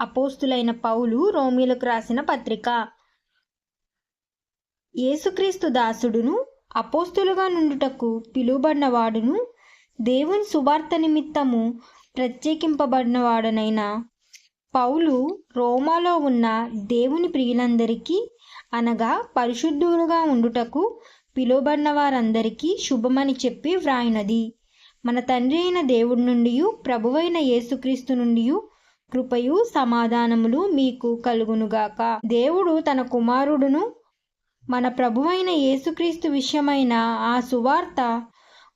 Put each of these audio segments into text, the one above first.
అపోస్తులైన పౌలు రోమీయులకు రాసిన పత్రిక. యేసుక్రీస్తు దాసుడును అపోస్తులుగా నుండుటకు పిలువబడినవాడును దేవుని సువార్త నిమిత్తము ప్రత్యేకింపబడినవాడనైన పౌలు రోమాలో ఉన్న దేవుని ప్రియులందరికీ అనగా పరిశుద్ధులుగా ఉండుటకు పిలువబడిన వారందరికీ శుభమని చెప్పి వ్రాయినది. మన తండ్రి అయిన దేవుడి నుండి ప్రభువైన యేసుక్రీస్తు నుండి కృపయు సమాధానములు మీకు కలుగునుగాక. దేవుడు తన కుమారుడును మన ప్రభువైన యేసుక్రీస్తు విషయమైన ఆ సువార్త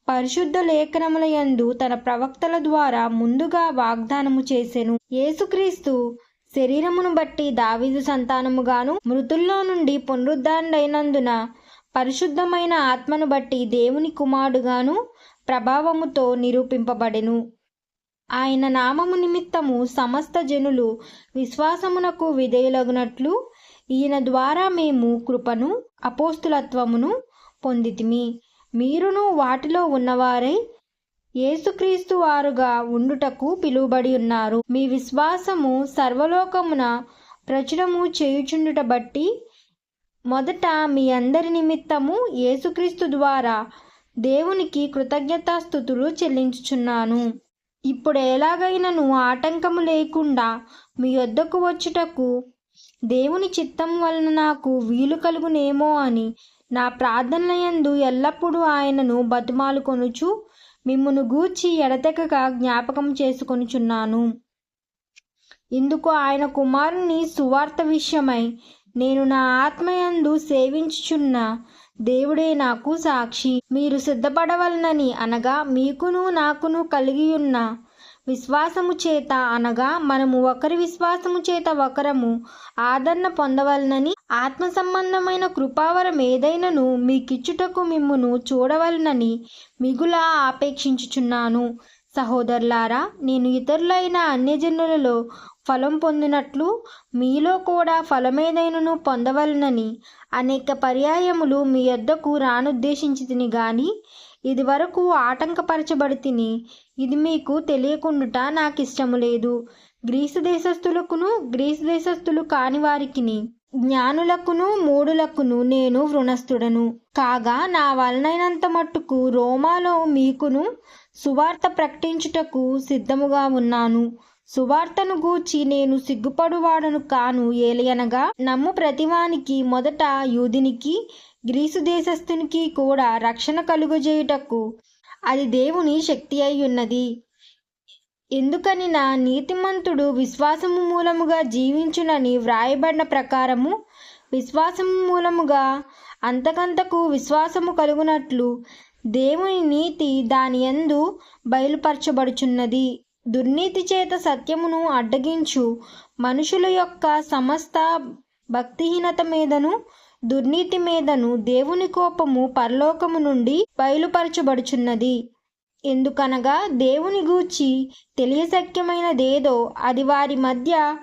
పరిశుద్ధ లేఖనముల యందు తన ప్రవక్తల ద్వారా ముందుగా వాగ్దానము చేసెను. యేసుక్రీస్తు శరీరమును బట్టి దావీదు సంతానముగాను, మృతుల్లో నుండి పునరుద్ధరణైనందున పరిశుద్ధమైన ఆత్మను బట్టి దేవుని కుమారుడుగాను ప్రభావముతో నిరూపింపబడెను. ఆయన నామము నిమిత్తము సమస్త జనులు విశ్వాసమునకు విధేయులగునట్లు ఈయన ద్వారా మేము కృపను అపోస్తులత్వమును పొందితిమి. మీరును వాటిలో ఉన్నవారై యేసుక్రీస్తు వారుగా ఉండుటకు పిలువబడి ఉన్నారు. మీ విశ్వాసము సర్వలోకమున ప్రచురము చేయుచుండుట బట్టి మొదట మీ అందరి నిమిత్తము యేసుక్రీస్తు ద్వారా దేవునికి కృతజ్ఞతాస్తుతులు చెల్లించుచున్నాను. ఇప్పుడు ఎలాగైనను ఆటంకము లేకుండా మీ యొద్దకు వచ్చుటకు దేవుని చిత్తం వలన నాకు వీలు కలుగునేమో అని నా ప్రార్థనలయందు ఎల్లప్పుడూ ఆయనను బతిమాలుకొనుచు మిమ్మును గూర్చి ఎడతెగక జ్ఞాపకం చేసుకొనుచున్నాను. ఇందుకు ఆయన కుమారుని సువార్త విషయమై నేను నా ఆత్మయందు సేవించుచున్న దేవుడే నాకు సాక్షి. మీరు సిద్ధపడవలనని అనగా మీకును నాకును కలిగియున్న విశ్వాసము చేత అనగా మనము ఒకరి విశ్వాసము చేత ఒకరము ఆదరణ పొందవలనని ఆత్మ సంబంధమైన కృపావరం ఏదైనను మీకిచ్చుటకు మిమ్మును చూడవలనని మిగులా ఆపేక్షించుచున్నాను. సహోదరులారా, నేను ఇతరులైన అన్యజనులలో ఫలం పొందినట్లు మీలో కూడా ఫలమేదైనను పొందవలనని అనేక పర్యాయములు మీ యొద్దకు రానుద్దేశించితిని గాని ఇది వరకు ఆటంకపరచబడి తిని ఇది మీకు తెలియకుండుట నాకు ఇష్టము లేదు. గ్రీసు దేశస్థులకును గ్రీసు దేశస్థులు కాని వారికిని జ్ఞానులకును మూఢులకును నేను రుణస్థుడను కాగా నా వలనైనంత మట్టుకు రోమాలో మీకును సువార్త ప్రకటించుటకు సిద్ధముగా ఉన్నాను. సువార్తను గూర్చి నేను సిగ్గుపడువాడను కాను. ఏలయనగా నమ్ము ప్రతివానికి మొదట యూదునికి గ్రీసు దేశస్థునికి కూడా రక్షణ కలుగజేయుటకు అది దేవుని శక్తి అయి ఉన్నది. ఎందుకని నా నీతిమంతుడు విశ్వాసము మూలముగా జీవించునని వ్రాయబడిన ప్రకారము విశ్వాసము మూలముగా అంతకంతకు విశ్వాసము కలుగునట్లు దేవుని నీతి దాని యందు బయలుపరచబడుచున్నది. దుర్నీతి చేత సత్యమును అడ్డగించు మనుషుల యొక్క సమస్త భక్తిహీనత మీదను దుర్నీతి మీదను దేవుని కోపము పరలోకము నుండి బయలుపరచబడుచున్నది. ఎందుకనగా దేవుని గూర్చి తెలియశక్యమైనదేదో అది వారి మధ్య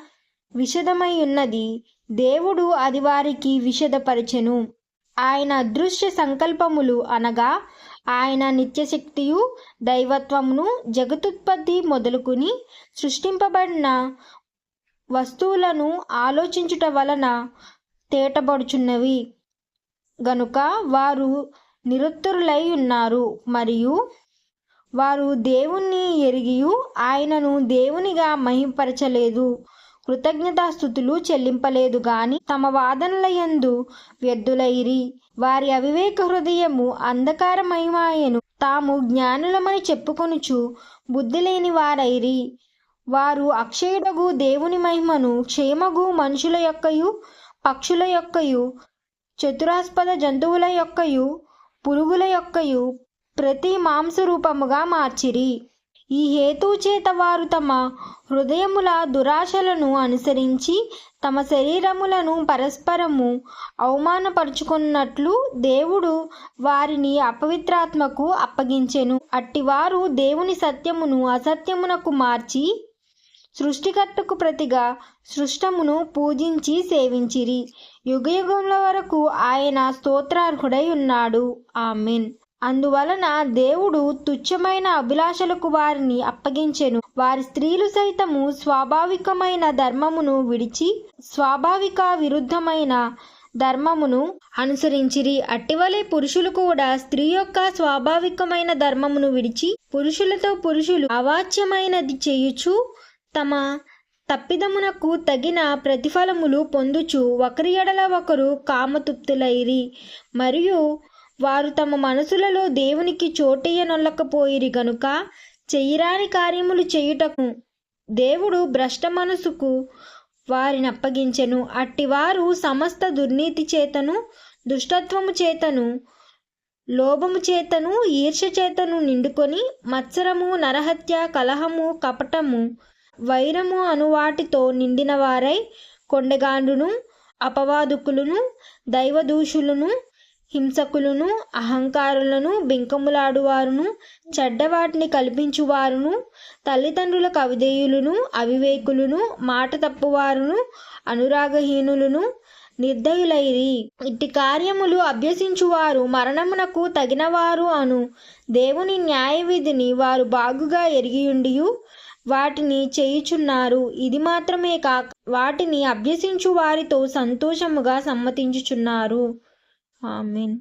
విషదమై ఉన్నది. దేవుడు అది వారికి విషదపరచెను. ఆయన అదృశ్య సంకల్పములు అనగా ఆయన నిత్యశక్తియు దైవత్వమును జగతుత్పత్తి మొదలుకుని సృష్టింపబడిన వస్తువులను ఆలోచించుట వలన తేటబడుచున్నవి గనుక వారు నిరుత్తరులై ఉన్నారు. మరియు వారు దేవుణ్ణి ఎరిగియు ఆయనను దేవునిగా మహిమపరచలేదు, కృతజ్ఞతాస్తుతులు చెల్లింపలేదు గాని తమ వాదనల యందు వ్యర్థులైరి. వారి అవివేక హృదయము అంధకారమయమాయెను. తాము జ్ఞానులమని చెప్పుకొనుచు బుద్ధి లేని వారైరి. వారు అక్షయుడగు దేవుని మహిమను క్షేమగు మనుషుల యొక్కయు పక్షుల యొక్కయు చతురాస్పద జంతువుల యొక్కయు పురుగుల యొక్కయు ప్రతి మాంసరూపముగా మార్చిరి. ఈ హేతువు చేత వారు తమ హృదయముల దురాశలను అనుసరించి తమ శరీరములను పరస్పరము అవమానపరుచుకున్నట్లు దేవుడు వారిని అపవిత్రాత్మకు అప్పగించెను. అట్టివారు దేవుని సత్యమును అసత్యమునకు మార్చి సృష్టికర్తకు ప్రతిగా సృష్టమును పూజించి సేవించిరి. యుగయుగముల వరకు ఆయన స్తోత్రార్హుడై ఉన్నాడు. ఆమెన్. అందువలన దేవుడు తుచ్చమైన అభిలాషలకు వారిని అప్పగించెను. వారి స్త్రీలు సైతము స్వాభావికమైన ధర్మమును విడిచి స్వాభావిక విరుద్ధమైన ధర్మమును అనుసరించిరి. అట్టివలే పురుషులు కూడా స్త్రీ యొక్క స్వాభావికమైన ధర్మమును విడిచి పురుషులు అవాచ్యమైనది చేయుచు తమ తప్పిదమునకు తగిన ప్రతిఫలములు పొందుచు ఒకరి ఎడల ఒకరు కామతుప్తులైరి. మరియు వారు తమ మనసులలో దేవునికి చోటియ్యనొల్లకపోయిరి గనుక చెయ్యరాని కార్యములు చేయుటకు దేవుడు భ్రష్ట మనసుకు వారిని అప్పగించెను. అట్టివారు సమస్త దుర్నీతి చేతను దుష్టత్వము చేతను లోభము చేతను ఈర్ష్య చేతను నిండుకొని మత్సరము నరహత్య కలహము కపటము వైరము అను వాటితో నిండిన వారై కొండెగాండును అపవాదుకులను దైవదూషులను హింసకులను అహంకారులను బింకములాడువారును చెడ్డవాటిని కల్పించువారును తల్లిదండ్రులకు అవిధేయులను అవివేకులను మాట తప్పువారును అనురాగహీనులను నిర్దయులైరి. ఇట్టి కార్యములు అభ్యసించువారు మరణమునకు తగినవారు అను దేవుని న్యాయవిధిని వారు బాగుగా ఎరిగియుండియు వాటిని చేయుచున్నారు. ఇది మాత్రమే కాక వాటిని అభ్యసించు వారితో సంతోషముగా సమ్మతించుచున్నారు. ఆమేన్.